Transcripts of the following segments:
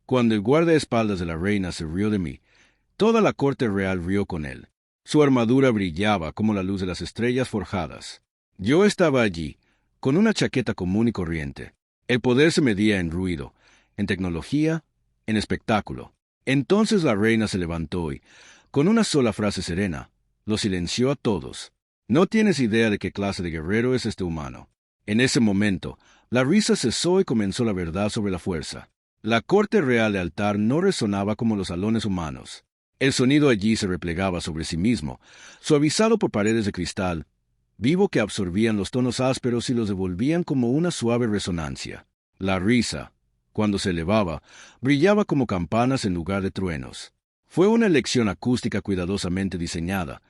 Cuando el guardaespaldas de la reina se rió de mí, toda la corte real rió con él. Su armadura brillaba como la luz de las estrellas forjadas. Yo estaba allí, con una chaqueta común y corriente. El poder se medía en ruido, en tecnología, en espectáculo. Entonces la reina se levantó y, con una sola frase serena, lo silenció a todos. No tienes idea de qué clase de guerrero es este humano. En ese momento, la risa cesó y comenzó la verdad sobre la fuerza. La corte real de altar no resonaba como los salones humanos. El sonido allí se replegaba sobre sí mismo, suavizado por paredes de cristal, vivo que absorbían los tonos ásperos y los devolvían como una suave resonancia. La risa, cuando se elevaba, brillaba como campanas en lugar de truenos. Fue una elección acústica cuidadosamente diseñada,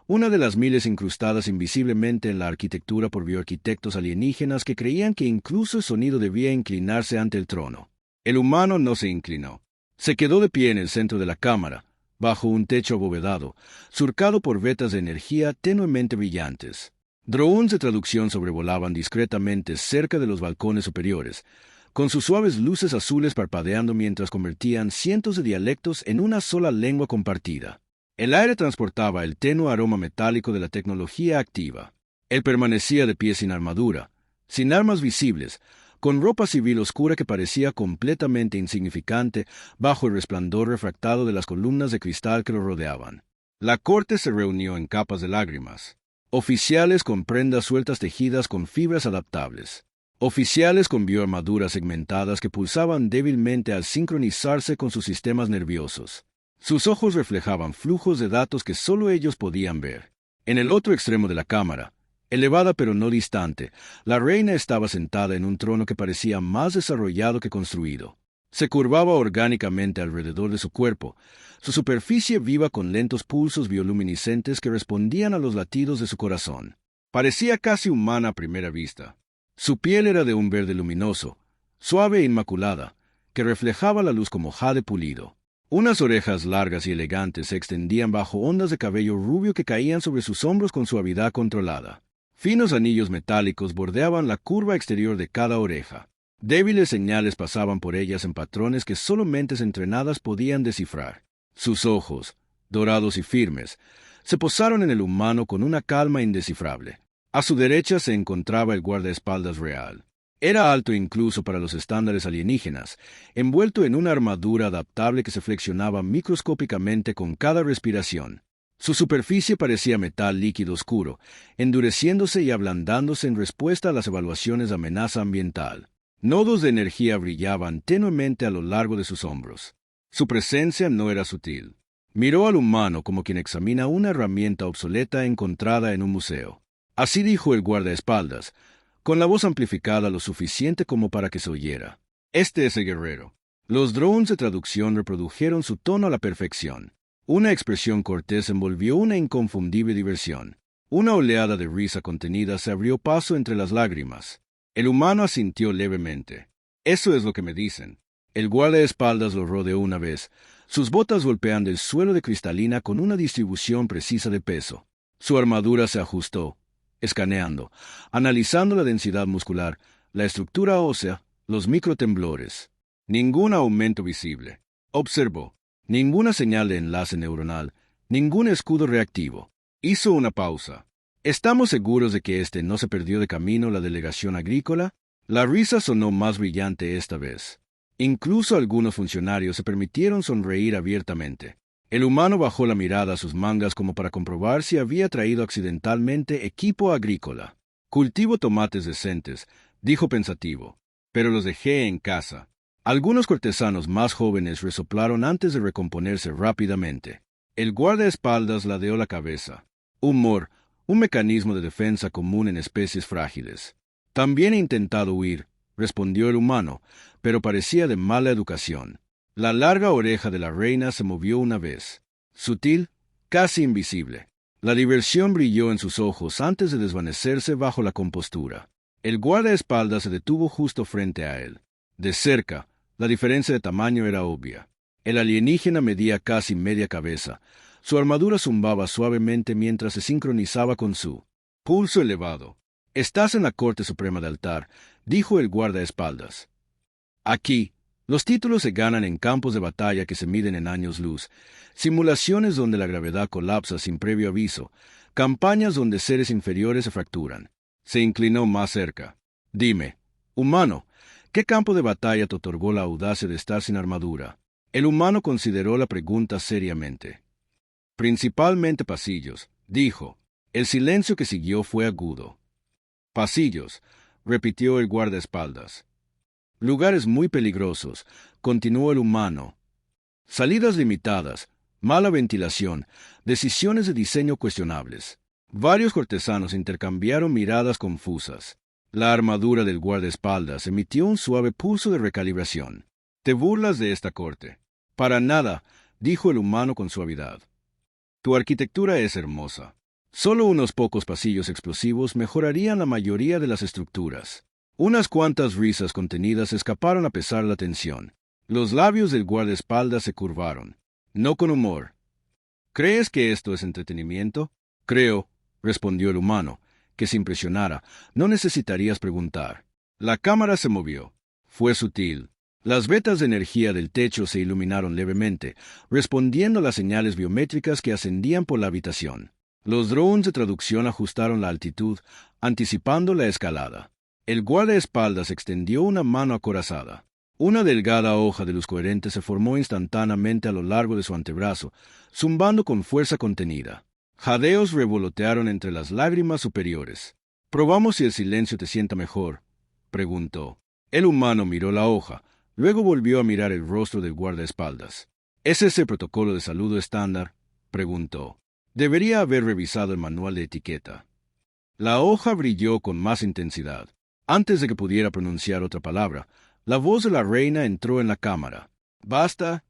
una de las miles incrustadas invisiblemente en la arquitectura por bioarquitectos alienígenas que creían que incluso el sonido debía inclinarse ante el trono. El humano no se inclinó. Se quedó de pie en el centro de la cámara, bajo un techo abovedado, surcado por vetas de energía tenuemente brillantes. Drones de traducción sobrevolaban discretamente cerca de los balcones superiores, con sus suaves luces azules parpadeando mientras convertían cientos de dialectos en una sola lengua compartida. El aire transportaba el tenue aroma metálico de la tecnología activa. Él permanecía de pie sin armadura, sin armas visibles, con ropa civil oscura que parecía completamente insignificante bajo el resplandor refractado de las columnas de cristal que lo rodeaban. La corte se reunió en capas de lágrimas. Oficiales con prendas sueltas tejidas con fibras adaptables. Oficiales con bioarmaduras segmentadas que pulsaban débilmente al sincronizarse con sus sistemas nerviosos. Sus ojos reflejaban flujos de datos que solo ellos podían ver. En el otro extremo de la cámara, elevada pero no distante, la reina estaba sentada en un trono que parecía más desarrollado que construido. Se curvaba orgánicamente alrededor de su cuerpo, su superficie viva con lentos pulsos bioluminiscentes que respondían a los latidos de su corazón. Parecía casi humana a primera vista. Su piel era de un verde luminoso, suave e inmaculada, que reflejaba la luz como jade pulido. Unas orejas largas y elegantes se extendían bajo ondas de cabello rubio que caían sobre sus hombros con suavidad controlada. Finos anillos metálicos bordeaban la curva exterior de cada oreja. Débiles señales pasaban por ellas en patrones que solo mentes entrenadas podían descifrar. Sus ojos, dorados y firmes, se posaron en el humano con una calma indescifrable. A su derecha se encontraba el guardaespaldas real. Era alto incluso para los estándares alienígenas, envuelto en una armadura adaptable que se flexionaba microscópicamente con cada respiración. Su superficie parecía metal líquido oscuro, endureciéndose y ablandándose en respuesta a las evaluaciones de amenaza ambiental. Nodos de energía brillaban tenuemente a lo largo de sus hombros. Su presencia no era sutil. Miró al humano como quien examina una herramienta obsoleta encontrada en un museo. Así dijo el guardaespaldas, con la voz amplificada lo suficiente como para que se oyera. Este es el guerrero. Los drones de traducción reprodujeron su tono a la perfección. Una expresión cortés envolvió una inconfundible diversión. Una oleada de risa contenida se abrió paso entre las lágrimas. El humano asintió levemente. Eso es lo que me dicen. El guardaespaldas lo rodeó una vez, sus botas golpeando el suelo de cristalina con una distribución precisa de peso. Su armadura se ajustó, escaneando, analizando la densidad muscular, la estructura ósea, los microtemblores. Ningún aumento visible. Observó. Ninguna señal de enlace neuronal, ningún escudo reactivo. Hizo una pausa. ¿Estamos seguros de que este no se perdió de camino la delegación agrícola? La risa sonó más brillante esta vez. Incluso algunos funcionarios se permitieron sonreír abiertamente. El humano bajó la mirada a sus mangas como para comprobar si había traído accidentalmente equipo agrícola. Cultivo tomates decentes, dijo pensativo, pero los dejé en casa. Algunos cortesanos más jóvenes resoplaron antes de recomponerse rápidamente. El guardaespaldas ladeó la cabeza. Humor, un mecanismo de defensa común en especies frágiles. También he intentado huir, respondió el humano, pero parecía de mala educación. La larga oreja de la reina se movió una vez. Sutil, casi invisible. La diversión brilló en sus ojos antes de desvanecerse bajo la compostura. El guardaespaldas se detuvo justo frente a él. De cerca, la diferencia de tamaño era obvia. El alienígena medía casi media cabeza. Su armadura zumbaba suavemente mientras se sincronizaba con su pulso elevado. «Estás en la Corte Suprema de Altar», dijo el guardaespaldas. «Aquí, Los títulos se ganan en campos de batalla que se miden en años luz, simulaciones donde la gravedad colapsa sin previo aviso, campañas donde seres inferiores se fracturan. Se inclinó más cerca. Dime, humano, ¿qué campo de batalla te otorgó la audacia de estar sin armadura? El humano consideró la pregunta seriamente. Principalmente pasillos, dijo. El silencio que siguió fue agudo. Pasillos, repitió el guardaespaldas. Lugares muy peligrosos, continuó el humano. Salidas limitadas, mala ventilación, decisiones de diseño cuestionables. Varios cortesanos intercambiaron miradas confusas. La armadura del guardaespaldas emitió un suave pulso de recalibración. ¿Te burlas de esta corte? Para nada, dijo el humano con suavidad. Tu arquitectura es hermosa. Solo unos pocos pasillos explosivos mejorarían la mayoría de las estructuras. Unas cuantas risas contenidas escaparon a pesar de la tensión. Los labios del guardaespaldas se curvaron. No con humor. ¿Crees que esto es entretenimiento? Creo, respondió el humano, que se impresionara. No necesitarías preguntar. La cámara se movió. Fue sutil. Las vetas de energía del techo se iluminaron levemente, respondiendo a las señales biométricas que ascendían por la habitación. Los drones de traducción ajustaron la altitud, anticipando la escalada. El guardaespaldas extendió una mano acorazada. Una delgada hoja de luz coherente se formó instantáneamente a lo largo de su antebrazo, zumbando con fuerza contenida. Jadeos revolotearon entre las lágrimas superiores. «¿Probamos si el silencio te sienta mejor?», preguntó. El humano miró la hoja, luego volvió a mirar el rostro del guardaespaldas. ¿Es ese protocolo de saludo estándar?, preguntó. Debería haber revisado el manual de etiqueta. La hoja brilló con más intensidad. Antes de que pudiera pronunciar otra palabra, la voz de la reina entró en la cámara. «¿Basta?»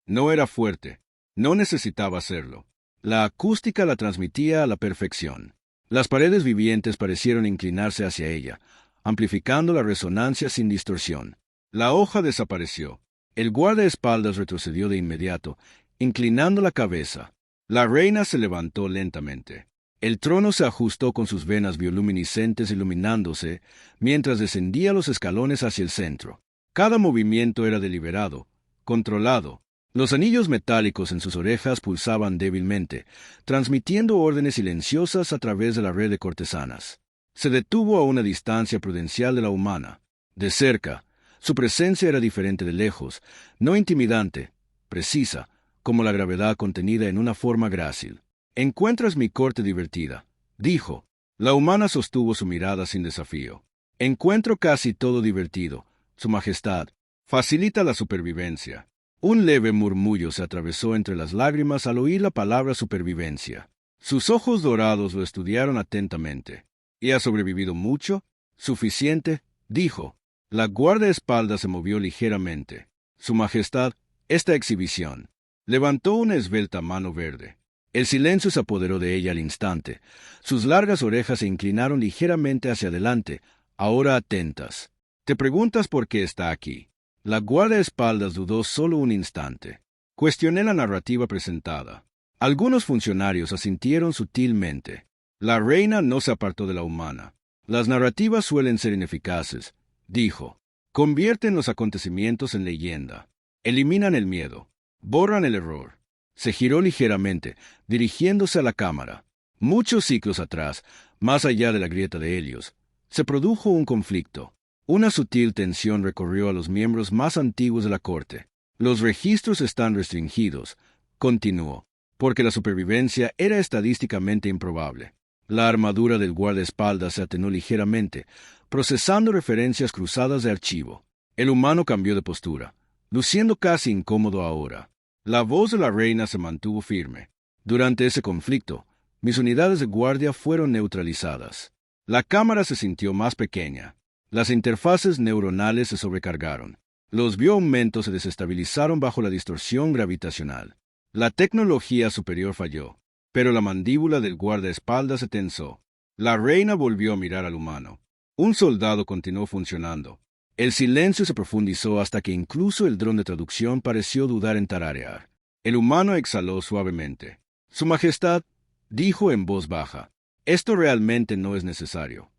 No era fuerte. No necesitaba hacerlo. La acústica la transmitía a la perfección. Las paredes vivientes parecieron inclinarse hacia ella, amplificando la resonancia sin distorsión. La hoja desapareció. El guardaespaldas retrocedió de inmediato, inclinando la cabeza. La reina se levantó lentamente. El trono se ajustó con sus venas bioluminiscentes iluminándose mientras descendía los escalones hacia el centro. Cada movimiento era deliberado, controlado. Los anillos metálicos en sus orejas pulsaban débilmente, transmitiendo órdenes silenciosas a través de la red de cortesanas. Se detuvo a una distancia prudencial de la humana. De cerca, su presencia era diferente de lejos, no intimidante, precisa, como la gravedad contenida en una forma grácil. «¿Encuentras mi corte divertida?», dijo. La humana sostuvo su mirada sin desafío. «Encuentro casi todo divertido, Su Majestad. Facilita la supervivencia». Un leve murmullo se atravesó entre las lágrimas al oír la palabra supervivencia. Sus ojos dorados lo estudiaron atentamente. «¿Y ha sobrevivido mucho?». «Suficiente», dijo. La guardaespaldas se movió ligeramente. «Su Majestad, esta exhibición». Levantó una esbelta mano verde. El silencio se apoderó de ella al instante. Sus largas orejas se inclinaron ligeramente hacia adelante, ahora atentas. «¿Te preguntas por qué está aquí?». La guardaespaldas dudó solo un instante. Cuestioné la narrativa presentada. Algunos funcionarios asintieron sutilmente. La reina no se apartó de la humana. «Las narrativas suelen ser ineficaces», dijo. «Convierten los acontecimientos en leyenda. Eliminan el miedo. Borran el error». Se giró ligeramente, dirigiéndose a la cámara. Muchos ciclos atrás, más allá de la grieta de Helios, se produjo un conflicto. Una sutil tensión recorrió a los miembros más antiguos de la corte. «Los registros están restringidos», continuó, «porque la supervivencia era estadísticamente improbable». La armadura del guardaespaldas se atenuó ligeramente, procesando referencias cruzadas de archivo. El humano cambió de postura, luciendo casi incómodo ahora. La voz de la reina se mantuvo firme. «Durante ese conflicto, mis unidades de guardia fueron neutralizadas». La cámara se sintió más pequeña. Las interfaces neuronales se sobrecargaron. Los bioaumentos se desestabilizaron bajo la distorsión gravitacional. La tecnología superior falló, pero la mandíbula del guardaespaldas se tensó. La reina volvió a mirar al humano. Un soldado continuó funcionando. El silencio se profundizó hasta que incluso el dron de traducción pareció dudar en tararear. El humano exhaló suavemente. «Su Majestad», dijo en voz baja, «esto realmente no es necesario».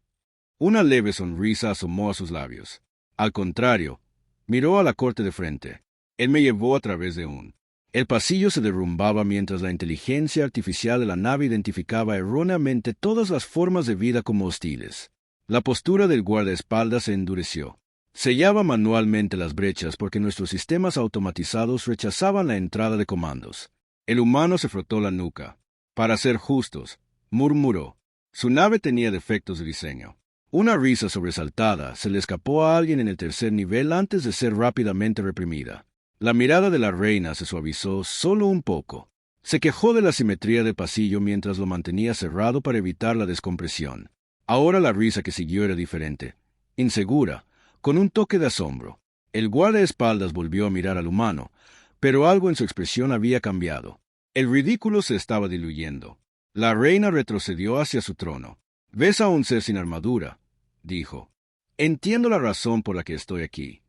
Una leve sonrisa asomó a sus labios. «Al contrario, Miró a la corte de frente. Él me llevó a través de un... El pasillo se derrumbaba mientras la inteligencia artificial de la nave identificaba erróneamente todas las formas de vida como hostiles. La postura del guardaespaldas se endureció. Sellaba manualmente las brechas porque nuestros sistemas automatizados rechazaban la entrada de comandos. El humano se frotó la nuca. Para ser justos, murmuró. Su nave tenía defectos de diseño. Una risa sobresaltada se le escapó a alguien en el tercer nivel antes de ser rápidamente reprimida. La mirada de la reina se suavizó solo un poco. Se quejó de la simetría del pasillo mientras lo mantenía cerrado para evitar la descompresión. Ahora la risa que siguió era diferente, insegura, con un toque de asombro. El guardaespaldas volvió a mirar al humano, pero algo en su expresión había cambiado. El ridículo se estaba diluyendo. La reina retrocedió hacia su trono. «¿Ves a un ser sin armadura?», dijo. «Entiendo la razón por la que estoy aquí».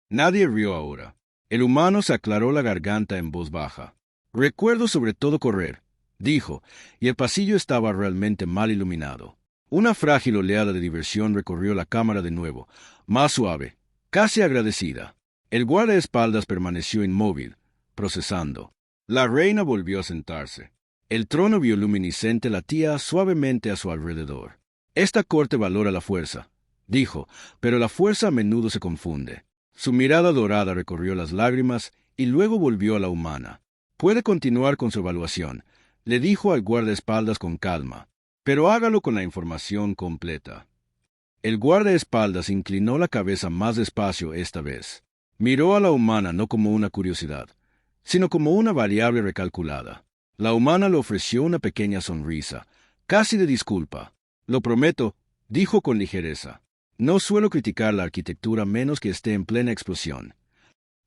Nadie rió ahora. El humano se aclaró la garganta en voz baja. «Recuerdo sobre todo correr», dijo, y el pasillo estaba realmente mal iluminado. Una frágil oleada de diversión recorrió la cámara de nuevo, más suave, casi agradecida. El guardaespaldas permaneció inmóvil, procesando. La reina volvió a sentarse. El trono bioluminiscente latía suavemente a su alrededor. «Esta corte valora la fuerza», dijo, «pero la fuerza a menudo se confunde». Su mirada dorada recorrió las lágrimas y luego volvió a la humana. «Puede continuar con su evaluación», le dijo al guardaespaldas con calma, «pero hágalo con la información completa». El guardaespaldas inclinó la cabeza más despacio esta vez. Miró a la humana no como una curiosidad, sino como una variable recalculada. La humana le ofreció una pequeña sonrisa, casi de disculpa. «Lo prometo», dijo con ligereza. «No suelo criticar la arquitectura menos que esté en plena explosión».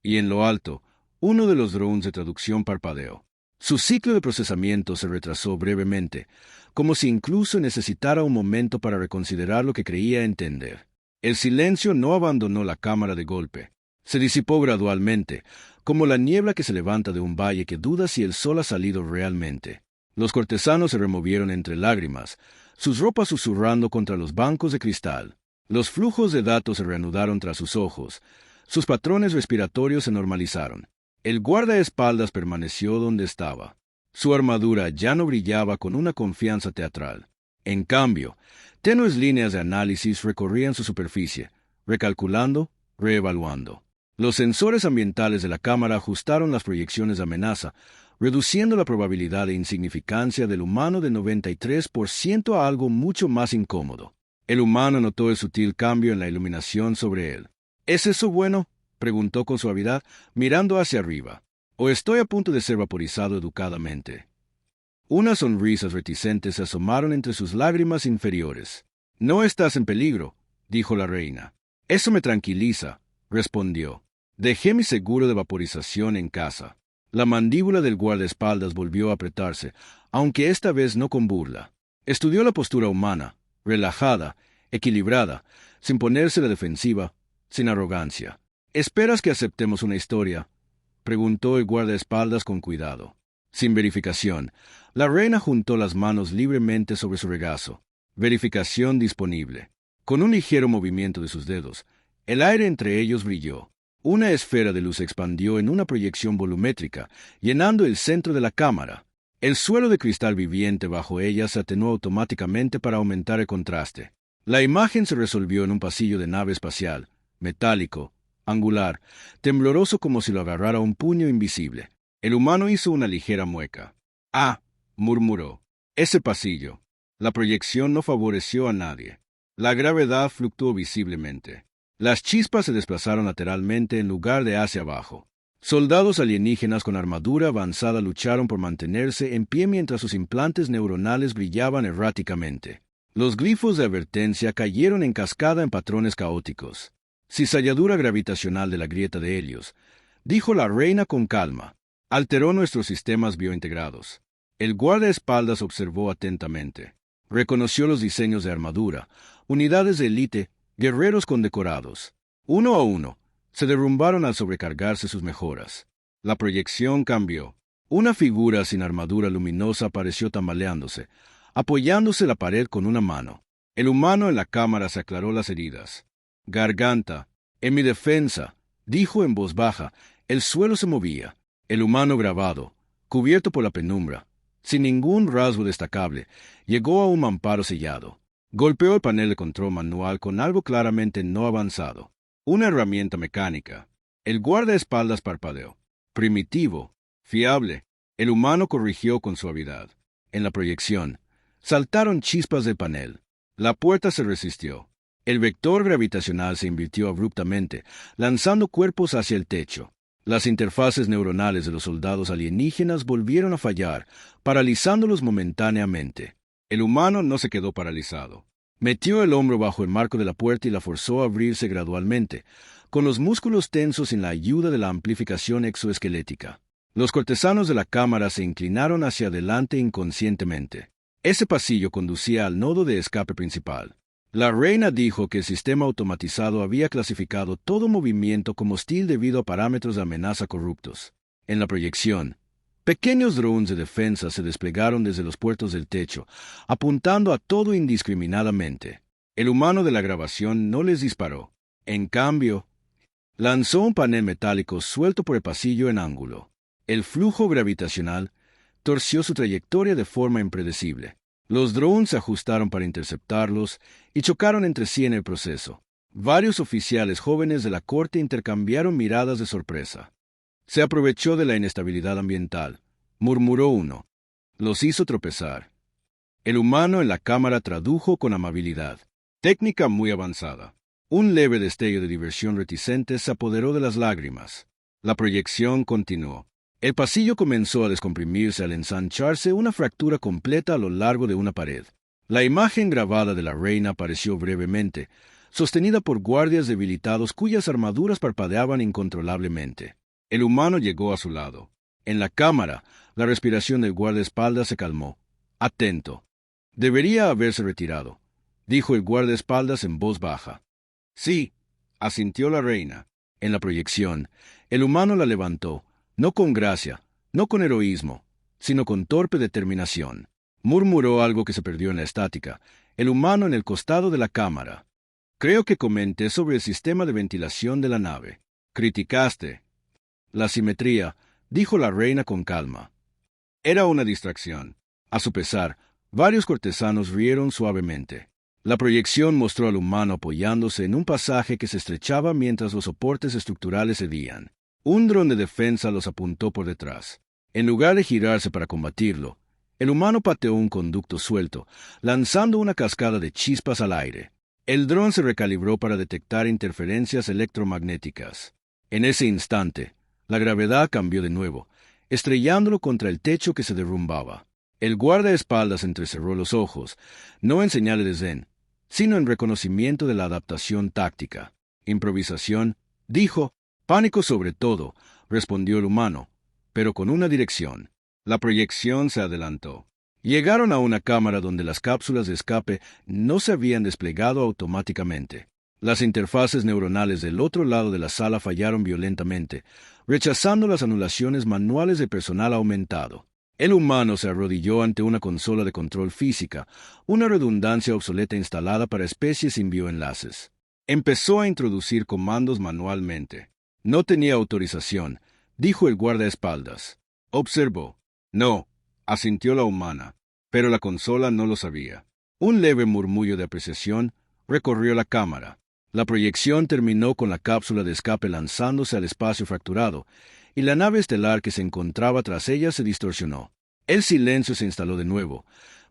Y en lo alto, uno de los drones de traducción parpadeó. Su ciclo de procesamiento se retrasó brevemente, como si incluso necesitara un momento para reconsiderar lo que creía entender. El silencio no abandonó la cámara de golpe. Se disipó gradualmente, como la niebla que se levanta de un valle que duda si el sol ha salido realmente. Los cortesanos se removieron entre lágrimas, sus ropas susurrando contra los bancos de cristal. Los flujos de datos se reanudaron tras sus ojos. Sus patrones respiratorios se normalizaron. El guardaespaldas permaneció donde estaba. Su armadura ya no brillaba con una confianza teatral. En cambio, tenues líneas de análisis recorrían su superficie, recalculando, reevaluando. Los sensores ambientales de la cámara ajustaron las proyecciones de amenaza, reduciendo la probabilidad de insignificancia del humano de 93% a algo mucho más incómodo. El humano notó el sutil cambio en la iluminación sobre él. «¿Es eso bueno?», preguntó con suavidad, mirando hacia arriba. «¿O estoy a punto de ser vaporizado educadamente?». Unas sonrisas reticentes se asomaron entre sus lágrimas inferiores. «No estás en peligro», dijo la reina. «Eso me tranquiliza», respondió. «Dejé mi seguro de vaporización en casa». La mandíbula del guardaespaldas volvió a apretarse, aunque esta vez no con burla. Estudió la postura humana, relajada, equilibrada, sin ponerse a la defensiva, sin arrogancia. «¿Esperas que aceptemos una historia?», preguntó el guardaespaldas con cuidado. Sin verificación, la reina juntó las manos libremente sobre su regazo. Verificación disponible. Con un ligero movimiento de sus dedos, el aire entre ellos brilló. Una esfera de luz se expandió en una proyección volumétrica, llenando el centro de la cámara. El suelo de cristal viviente bajo ella se atenuó automáticamente para aumentar el contraste. La imagen se resolvió en un pasillo de nave espacial, metálico, angular, tembloroso como si lo agarrara un puño invisible. El humano hizo una ligera mueca. «Ah», murmuró, «ese pasillo». La proyección no favoreció a nadie. La gravedad fluctuó visiblemente. Las chispas se desplazaron lateralmente en lugar de hacia abajo. Soldados alienígenas con armadura avanzada lucharon por mantenerse en pie mientras sus implantes neuronales brillaban erráticamente. Los glifos de advertencia cayeron en cascada en patrones caóticos. «Cizalladura gravitacional de la grieta de Helios», dijo la reina con calma. «Alteró nuestros sistemas biointegrados». El guardaespaldas observó atentamente. Reconoció los diseños de armadura, unidades de élite, guerreros condecorados. Uno a uno, se derrumbaron al sobrecargarse sus mejoras. La proyección cambió. Una figura sin armadura luminosa apareció tambaleándose, apoyándose la pared con una mano. El humano en la cámara se aclaró las heridas. «Garganta, en mi defensa», Dijo en voz baja. El suelo se movía. El humano grabado, cubierto por la penumbra, sin ningún rasgo destacable, llegó a un mamparo sellado. Golpeó el panel de control manual con algo claramente no avanzado. Una herramienta mecánica. El guardaespaldas parpadeó. Primitivo, fiable. El humano corrigió con suavidad. En la proyección, saltaron chispas del panel. La puerta se resistió. El vector gravitacional se invirtió abruptamente, lanzando cuerpos hacia el techo. Las interfaces neuronales de los soldados alienígenas volvieron a fallar, paralizándolos momentáneamente. El humano no se quedó paralizado. Metió el hombro bajo el marco de la puerta y la forzó a abrirse gradualmente, con los músculos tensos sin la ayuda de la amplificación exoesquelética. Los cortesanos de la cámara se inclinaron hacia adelante inconscientemente. Ese pasillo conducía al nodo de escape principal. La reina dijo que el sistema automatizado había clasificado todo movimiento como hostil debido a parámetros de amenaza corruptos. En la proyección, pequeños drones de defensa se desplegaron desde los puertos del techo, apuntando a todo indiscriminadamente. El humano de la grabación no les disparó. En cambio, lanzó un panel metálico suelto por el pasillo en ángulo. El flujo gravitacional torció su trayectoria de forma impredecible. Los drones se ajustaron para interceptarlos y chocaron entre sí en el proceso. Varios oficiales jóvenes de la corte intercambiaron miradas de sorpresa. Se aprovechó de la inestabilidad ambiental, murmuró uno. Los hizo tropezar. El humano en la cámara tradujo con amabilidad. Técnica muy avanzada. Un leve destello de diversión reticente se apoderó de las lágrimas. La proyección continuó. El pasillo comenzó a descomprimirse al ensancharse una fractura completa a lo largo de una pared. La imagen grabada de la reina apareció brevemente, sostenida por guardias debilitados cuyas armaduras parpadeaban incontrolablemente. El humano llegó a su lado. En la cámara, la respiración del guardaespaldas se calmó. Atento. Debería haberse retirado, dijo el guardaespaldas en voz baja. Sí, asintió la reina. En la proyección, el humano la levantó. No con gracia, no con heroísmo, sino con torpe determinación. Murmuró algo que se perdió en la estática, el humano en el costado de la cámara. Creo que comenté sobre el sistema de ventilación de la nave. Criticaste la simetría, dijo la reina con calma. Era una distracción. A su pesar, varios cortesanos rieron suavemente. La proyección mostró al humano apoyándose en un pasaje que se estrechaba mientras los soportes estructurales cedían. Un dron de defensa los apuntó por detrás. En lugar de girarse para combatirlo, el humano pateó un conducto suelto, lanzando una cascada de chispas al aire. El dron se recalibró para detectar interferencias electromagnéticas. En ese instante, la gravedad cambió de nuevo, estrellándolo contra el techo que se derrumbaba. El guardaespaldas entrecerró los ojos, no en señal de zen, sino en reconocimiento de la adaptación táctica. Improvisación, dijo. Pánico sobre todo, respondió el humano, pero con una dirección. La proyección se adelantó. Llegaron a una cámara donde las cápsulas de escape no se habían desplegado automáticamente. Las interfaces neuronales del otro lado de la sala fallaron violentamente, rechazando las anulaciones manuales de personal aumentado. El humano se arrodilló ante una consola de control física, una redundancia obsoleta instalada para especies sin bioenlaces. Empezó a introducir comandos manualmente. No tenía autorización, dijo el guardaespaldas. Observó. No, asintió la humana, pero la consola no lo sabía. Un leve murmullo de apreciación recorrió la cámara. La proyección terminó con la cápsula de escape lanzándose al espacio fracturado, y la nave estelar que se encontraba tras ella se distorsionó. El silencio se instaló de nuevo,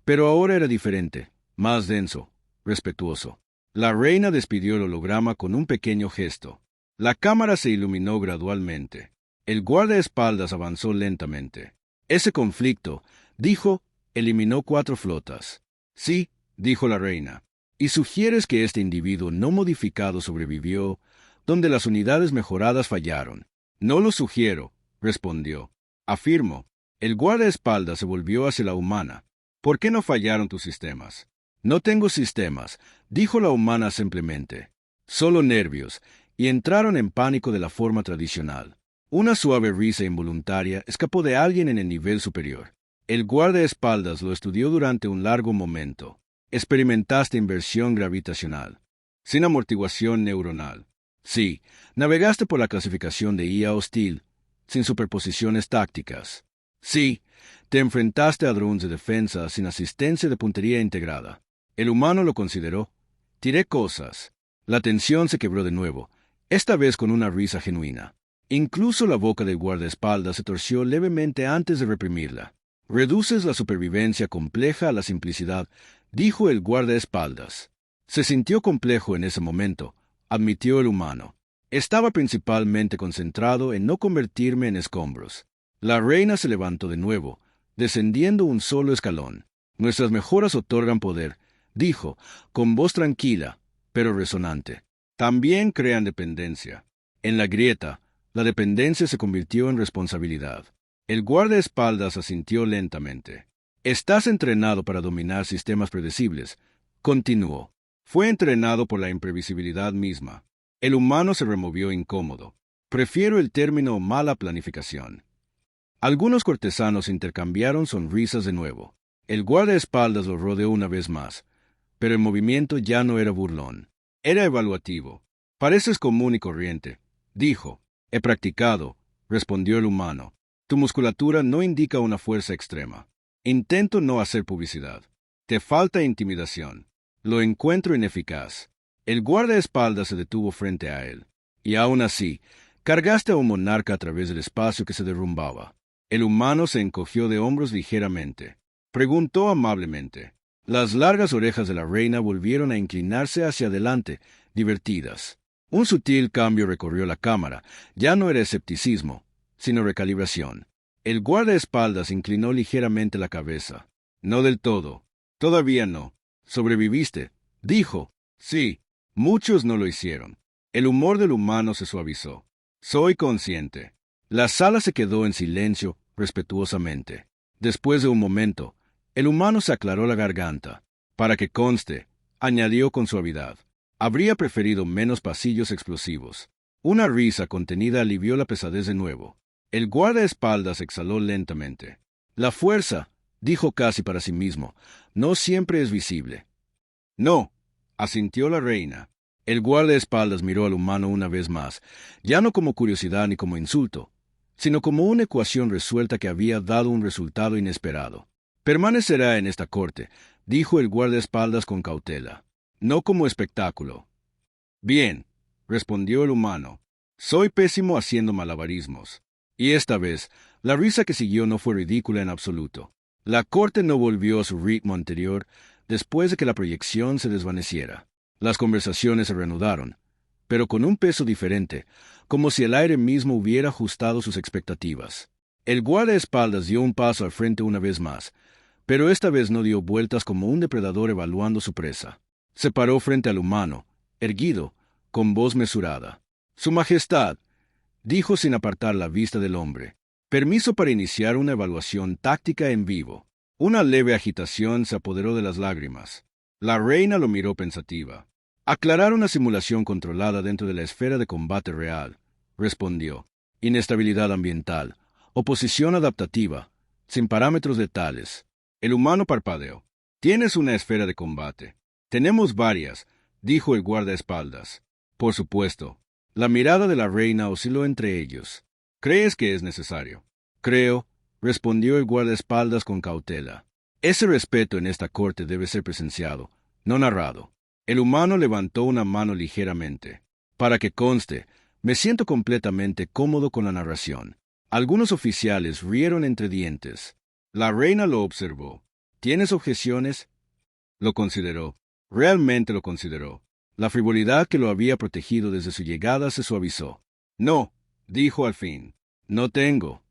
pero ahora era diferente, más denso, respetuoso. La reina despidió el holograma con un pequeño gesto. La cámara se iluminó gradualmente. El guardaespaldas avanzó lentamente. Ese conflicto, dijo, eliminó 4 flotas. Sí, dijo la reina. ¿Y sugieres que este individuo no modificado sobrevivió, donde las unidades mejoradas fallaron? No lo sugiero, respondió. Afirmo. El guardaespaldas se volvió hacia la humana. ¿Por qué no fallaron tus sistemas? No tengo sistemas, dijo la humana simplemente. Solo nervios, y entraron en pánico de la forma tradicional. Una suave risa involuntaria escapó de alguien en el nivel superior. El guardaespaldas lo estudió durante un largo momento. Experimentaste inversión gravitacional, sin amortiguación neuronal. Sí, navegaste por la clasificación de IA hostil, sin superposiciones tácticas. Sí, te enfrentaste a drones de defensa sin asistencia de puntería integrada. El humano lo consideró. Tiré cosas. La tensión se quebró de nuevo, esta vez con una risa genuina. Incluso la boca del guardaespaldas se torció levemente antes de reprimirla. Reduces la supervivencia compleja a la simplicidad, dijo el guardaespaldas. Se sintió complejo en ese momento, admitió el humano. Estaba principalmente concentrado en no convertirme en escombros. La reina se levantó de nuevo, descendiendo un solo escalón. Nuestras mejoras otorgan poder, dijo, con voz tranquila, pero resonante. También crean dependencia. En la grieta, la dependencia se convirtió en responsabilidad. El guardaespaldas asintió lentamente. Estás entrenado para dominar sistemas predecibles, continuó. Fue entrenado por la imprevisibilidad misma. El humano se removió incómodo. Prefiero el término mala planificación. Algunos cortesanos intercambiaron sonrisas de nuevo. El guardaespaldas lo rodeó una vez más, pero el movimiento ya no era burlón. Era evaluativo. Pareces común y corriente, dijo. He practicado, respondió el humano. Tu musculatura no indica una fuerza extrema. Intento no hacer publicidad. Te falta intimidación. Lo encuentro ineficaz. El guardaespaldas se detuvo frente a él. Y aún así, cargaste a un monarca a través del espacio que se derrumbaba. El humano se encogió de hombros ligeramente. Preguntó amablemente. Las largas orejas de la reina volvieron a inclinarse hacia adelante, divertidas. Un sutil cambio recorrió la cámara. Ya no era escepticismo, sino recalibración. El guardaespaldas inclinó ligeramente la cabeza. No del todo. Todavía no. Sobreviviste, dijo. Sí, muchos no lo hicieron. El humor del humano se suavizó. Soy consciente. La sala se quedó en silencio, respetuosamente. Después de un momento, el humano se aclaró la garganta. Para que conste, añadió con suavidad. Habría preferido menos pasillos explosivos. Una risa contenida alivió la pesadez de nuevo. El guardaespaldas exhaló lentamente. La fuerza, dijo casi para sí mismo, no siempre es visible. No, asintió la reina. El guardaespaldas miró al humano una vez más, ya no como curiosidad ni como insulto, sino como una ecuación resuelta que había dado un resultado inesperado. Permanecerá en esta corte, dijo el guardaespaldas con cautela. No como espectáculo. Bien, respondió el humano. Soy pésimo haciendo malabarismos. Y esta vez, la risa que siguió no fue ridícula en absoluto. La corte no volvió a su ritmo anterior después de que la proyección se desvaneciera. Las conversaciones se reanudaron, pero con un peso diferente, como si el aire mismo hubiera ajustado sus expectativas. El guardaespaldas dio un paso al frente una vez más, pero esta vez no dio vueltas como un depredador evaluando su presa. Se paró frente al humano, erguido, con voz mesurada. Su Majestad, dijo sin apartar la vista del hombre. Permiso para iniciar una evaluación táctica en vivo. Una leve agitación se apoderó de las lágrimas. La reina lo miró pensativa. Aclarar una simulación controlada dentro de la esfera de combate real, respondió. Inestabilidad ambiental, oposición adaptativa, sin parámetros letales. El humano parpadeó. Tienes una esfera de combate. Tenemos varias, dijo el guardaespaldas. Por supuesto. La mirada de la reina osciló entre ellos. ¿Crees que es necesario? Creo, respondió el guardaespaldas con cautela. Ese respeto en esta corte debe ser presenciado, no narrado. El humano levantó una mano ligeramente. Para que conste, me siento completamente cómodo con la narración. Algunos oficiales rieron entre dientes. La reina lo observó. ¿Tienes objeciones? Lo consideró. Realmente lo consideró. La frivolidad que lo había protegido desde su llegada se suavizó. No, dijo al fin. No tengo.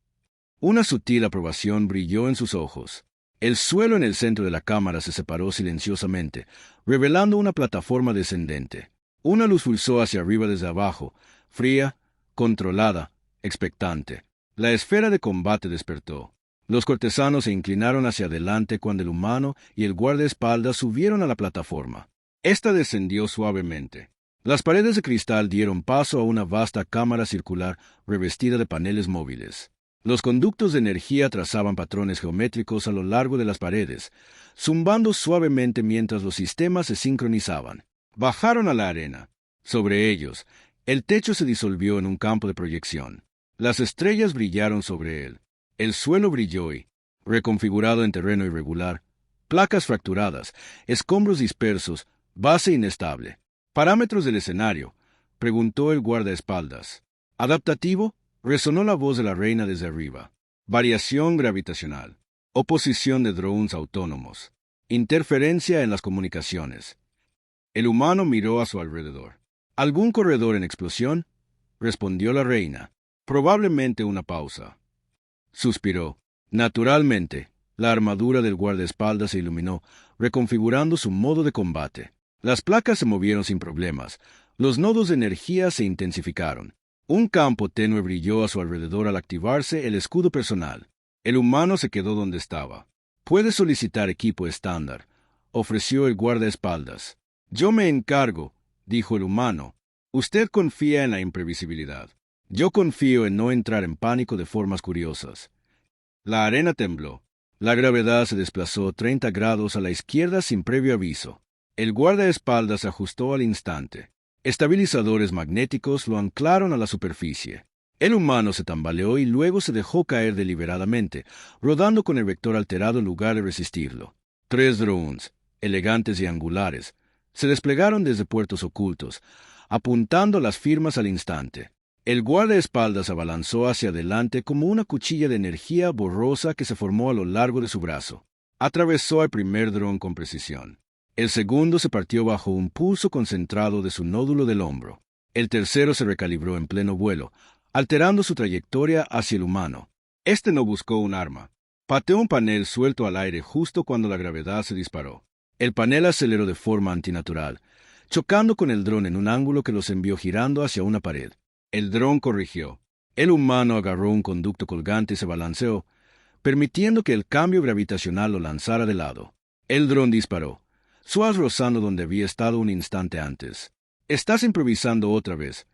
Una sutil aprobación brilló en sus ojos. El suelo en el centro de la cámara se separó silenciosamente, revelando una plataforma descendente. Una luz pulsó hacia arriba desde abajo, fría, controlada, expectante. La esfera de combate despertó. Los cortesanos se inclinaron hacia adelante cuando el humano y el guardaespaldas subieron a la plataforma. Esta descendió suavemente. Las paredes de cristal dieron paso a una vasta cámara circular revestida de paneles móviles. Los conductos de energía trazaban patrones geométricos a lo largo de las paredes, zumbando suavemente mientras los sistemas se sincronizaban. Bajaron a la arena. Sobre ellos, El techo se disolvió en un campo de proyección. Las estrellas brillaron sobre él. El suelo brilló y, reconfigurado en terreno irregular, placas fracturadas, escombros dispersos, base inestable. ¿Parámetros del escenario?, preguntó el guardaespaldas. ¿Adaptativo?, resonó la voz de la reina desde arriba. Variación gravitacional. Oposición de drones autónomos. Interferencia en las comunicaciones. El humano miró a su alrededor. ¿Algún corredor en explosión?, respondió la reina. Probablemente una pausa. Suspiró. Naturalmente, la armadura del guardaespaldas se iluminó, reconfigurando su modo de combate. Las placas se movieron sin problemas. Los nodos de energía se intensificaron. Un campo tenue brilló a su alrededor al activarse el escudo personal. El humano se quedó donde estaba. «Puede solicitar equipo estándar», ofreció el guardaespaldas. «Yo me encargo», dijo el humano. «Usted confía en la imprevisibilidad. Yo confío en no entrar en pánico de formas curiosas». La arena tembló. La gravedad se desplazó 30 grados a la izquierda sin previo aviso. El guardaespaldas se ajustó al instante. Estabilizadores magnéticos lo anclaron a la superficie. El humano se tambaleó y luego se dejó caer deliberadamente, rodando con el vector alterado en lugar de resistirlo. 3 drones, elegantes y angulares, se desplegaron desde puertos ocultos, apuntando las firmas al instante. El guardaespaldas se abalanzó hacia adelante como una cuchilla de energía borrosa que se formó a lo largo de su brazo. Atravesó al primer dron con precisión. El segundo se partió bajo un pulso concentrado de su nódulo del hombro. El tercero se recalibró en pleno vuelo, alterando su trayectoria hacia el humano. Este no buscó un arma. Pateó un panel suelto al aire justo cuando la gravedad se disparó. El panel aceleró de forma antinatural, chocando con el dron en un ángulo que los envió girando hacia una pared. El dron corrigió. El humano agarró un conducto colgante y se balanceó, permitiendo que el cambio gravitacional lo lanzara de lado. El dron disparó, suaz rozando donde había estado un instante antes. «¿Estás improvisando otra vez?»,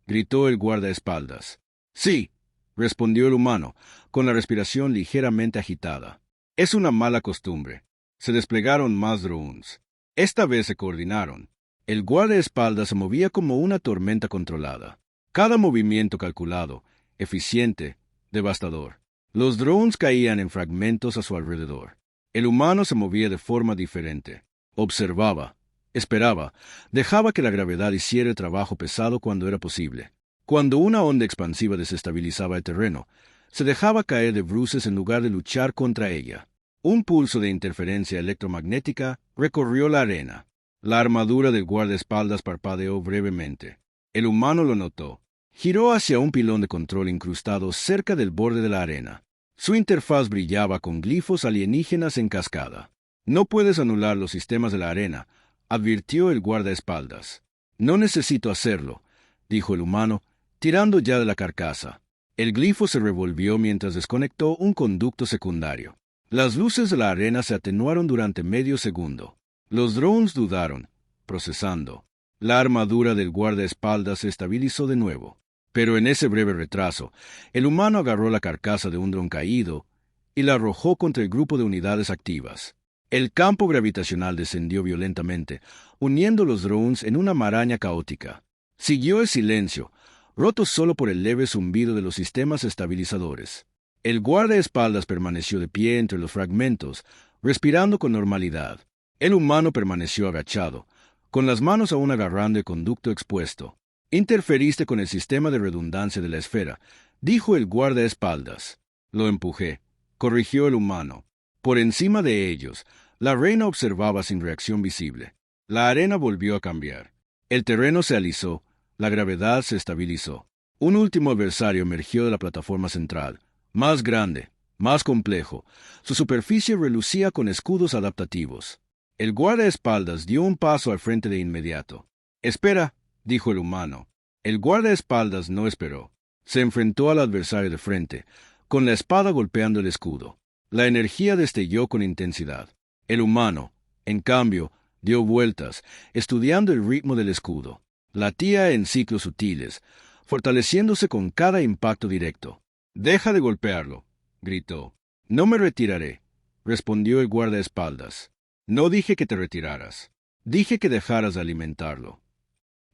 gritó el guardaespaldas. «Sí», respondió el humano, con la respiración ligeramente agitada. «Es una mala costumbre». Se desplegaron más drones. Esta vez se coordinaron. El guardaespaldas se movía como una tormenta controlada. Cada movimiento calculado, eficiente, devastador. Los drones caían en fragmentos a su alrededor. El humano se movía de forma diferente. Observaba, esperaba, dejaba que la gravedad hiciera el trabajo pesado cuando era posible. Cuando una onda expansiva desestabilizaba el terreno, se dejaba caer de bruces en lugar de luchar contra ella. Un pulso de interferencia electromagnética recorrió la arena. La armadura del guardaespaldas parpadeó brevemente. El humano lo notó. Giró hacia un pilón de control incrustado cerca del borde de la arena. Su interfaz brillaba con glifos alienígenas en cascada. «No puedes anular los sistemas de la arena», advirtió el guardaespaldas. «No necesito hacerlo», dijo el humano, tirando ya de la carcasa. El glifo se revolvió mientras desconectó un conducto secundario. Las luces de la arena se atenuaron durante medio segundo. Los drones dudaron, procesando. La armadura del guardaespaldas se estabilizó de nuevo. Pero en ese breve retraso, el humano agarró la carcasa de un dron caído y la arrojó contra el grupo de unidades activas. El campo gravitacional descendió violentamente, uniendo los drones en una maraña caótica. Siguió el silencio, roto solo por el leve zumbido de los sistemas estabilizadores. El guardaespaldas permaneció de pie entre los fragmentos, respirando con normalidad. El humano permaneció agachado, con las manos aún agarrando el conducto expuesto. «Interferiste con el sistema de redundancia de la esfera», dijo el guardaespaldas. «Lo empujé», corrigió el humano. Por encima de ellos, la reina observaba sin reacción visible. La arena volvió a cambiar. El terreno se alisó, la gravedad se estabilizó. Un último adversario emergió de la plataforma central, más grande, más complejo. Su superficie relucía con escudos adaptativos. El guardaespaldas dio un paso al frente de inmediato. «Espera», dijo el humano. El guardaespaldas no esperó. Se enfrentó al adversario de frente, con la espada golpeando el escudo. La energía destelló con intensidad. El humano, en cambio, dio vueltas, estudiando el ritmo del escudo. Latía en ciclos sutiles, fortaleciéndose con cada impacto directo. «Deja de golpearlo», gritó. «No me retiraré», respondió el guardaespaldas. «No dije que te retiraras. Dije que dejaras de alimentarlo».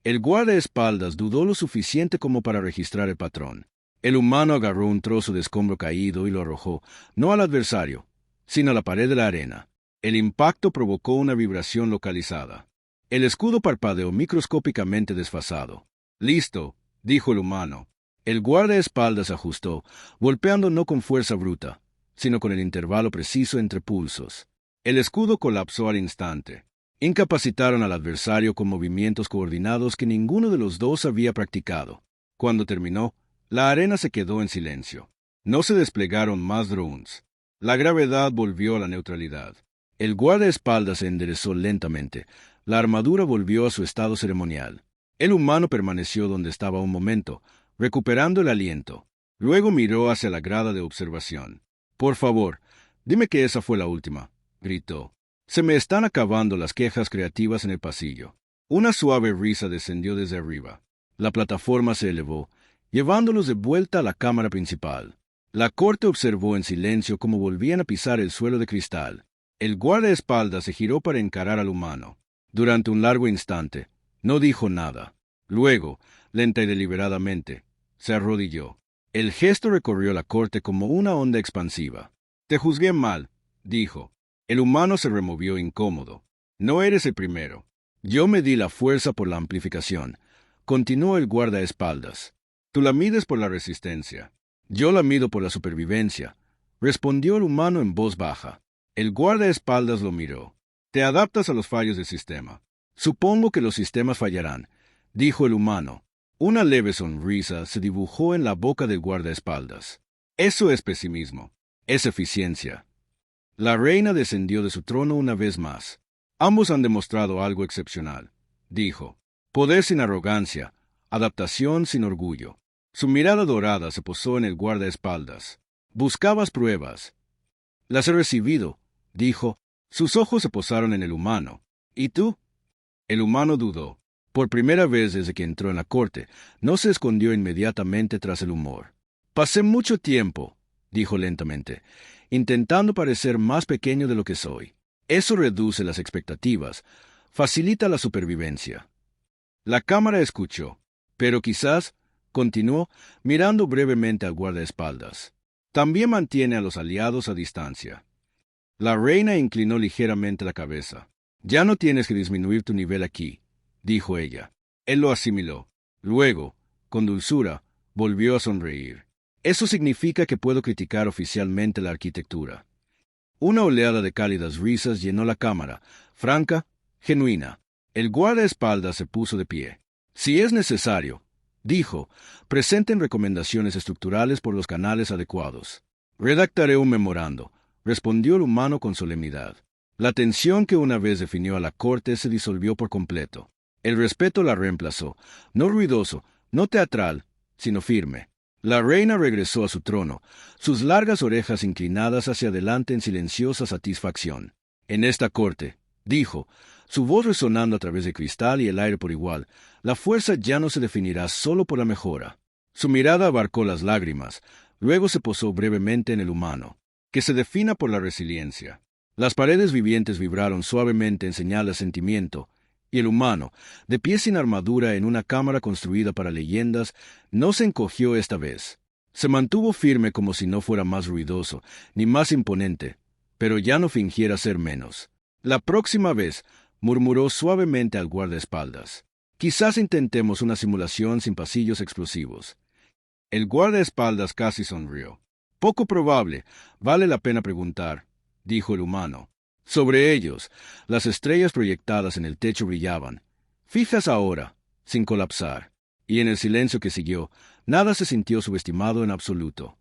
El guardaespaldas dudó lo suficiente como para registrar el patrón. El humano agarró un trozo de escombro caído y lo arrojó, no al adversario, sino a la pared de la arena. El impacto provocó una vibración localizada. El escudo parpadeó microscópicamente desfasado. «Listo», dijo el humano. El guardaespaldas ajustó, golpeando no con fuerza bruta, sino con el intervalo preciso entre pulsos. El escudo colapsó al instante. Incapacitaron al adversario con movimientos coordinados que ninguno de los dos había practicado. Cuando terminó, la arena se quedó en silencio. No se desplegaron más drones. La gravedad volvió a la neutralidad. El guardaespaldas se enderezó lentamente. La armadura volvió a su estado ceremonial. El humano permaneció donde estaba un momento, recuperando el aliento. Luego miró hacia la grada de observación. «Por favor, dime que esa fue la última», gritó. «Se me están acabando las quejas creativas en el pasillo». Una suave risa descendió desde arriba. La plataforma se elevó, llevándolos de vuelta a la cámara principal. La corte observó en silencio cómo volvían a pisar el suelo de cristal. El guardaespaldas se giró para encarar al humano. Durante un largo instante, no dijo nada. Luego, lenta y deliberadamente, se arrodilló. El gesto recorrió la corte como una onda expansiva. «Te juzgué mal», dijo. El humano se removió incómodo. «No eres el primero. Yo medí la fuerza por la amplificación», continuó el guardaespaldas. «Tú la mides por la resistencia. Yo la mido por la supervivencia», respondió el humano en voz baja. El guardaespaldas lo miró. «Te adaptas a los fallos del sistema». «Supongo que los sistemas fallarán», dijo el humano. Una leve sonrisa se dibujó en la boca del guardaespaldas. «Eso es pesimismo. Es eficiencia». La reina descendió de su trono una vez más. «Ambos han demostrado algo excepcional», dijo. «Poder sin arrogancia, adaptación sin orgullo». Su mirada dorada se posó en el guardaespaldas. «Buscabas pruebas». «Las he recibido», dijo. Sus ojos se posaron en el humano. «¿Y tú?» El humano dudó. Por primera vez desde que entró en la corte, no se escondió inmediatamente tras el humor. «Pasé mucho tiempo», dijo lentamente, «intentando parecer más pequeño de lo que soy. Eso reduce las expectativas, facilita la supervivencia». La cámara escuchó, pero quizás, continuó, mirando brevemente al guardaespaldas. «También mantiene a los aliados a distancia». La reina inclinó ligeramente la cabeza. «Ya no tienes que disminuir tu nivel aquí», dijo ella. Él lo asimiló. Luego, con dulzura, volvió a sonreír. «Eso significa que puedo criticar oficialmente la arquitectura». Una oleada de cálidas risas llenó la cámara, franca, genuina. El guardaespaldas se puso de pie. «Si es necesario», dijo, «presenten recomendaciones estructurales por los canales adecuados». «Redactaré un memorando», respondió el humano con solemnidad. La tensión que una vez definió a la corte se disolvió por completo. El respeto la reemplazó, no ruidoso, no teatral, sino firme. La reina regresó a su trono, sus largas orejas inclinadas hacia adelante en silenciosa satisfacción. «En esta corte», dijo, su voz resonando a través del cristal y el aire por igual, «la fuerza ya no se definirá solo por la mejora». Su mirada abarcó las lágrimas, luego se posó brevemente en el humano. «Que se defina por la resiliencia». Las paredes vivientes vibraron suavemente en señal de sentimiento, y el humano, de pie sin armadura en una cámara construida para leyendas, no se encogió esta vez. Se mantuvo firme como si no fuera más ruidoso, ni más imponente, pero ya no fingiera ser menos. «La próxima vez», murmuró suavemente al guardaespaldas, «quizás intentemos una simulación sin pasillos explosivos». El guardaespaldas casi sonrió. «Poco probable, vale la pena preguntar», dijo el humano. Sobre ellos, las estrellas proyectadas en el techo brillaban, fijas ahora, sin colapsar, y en el silencio que siguió, nada se sintió subestimado en absoluto.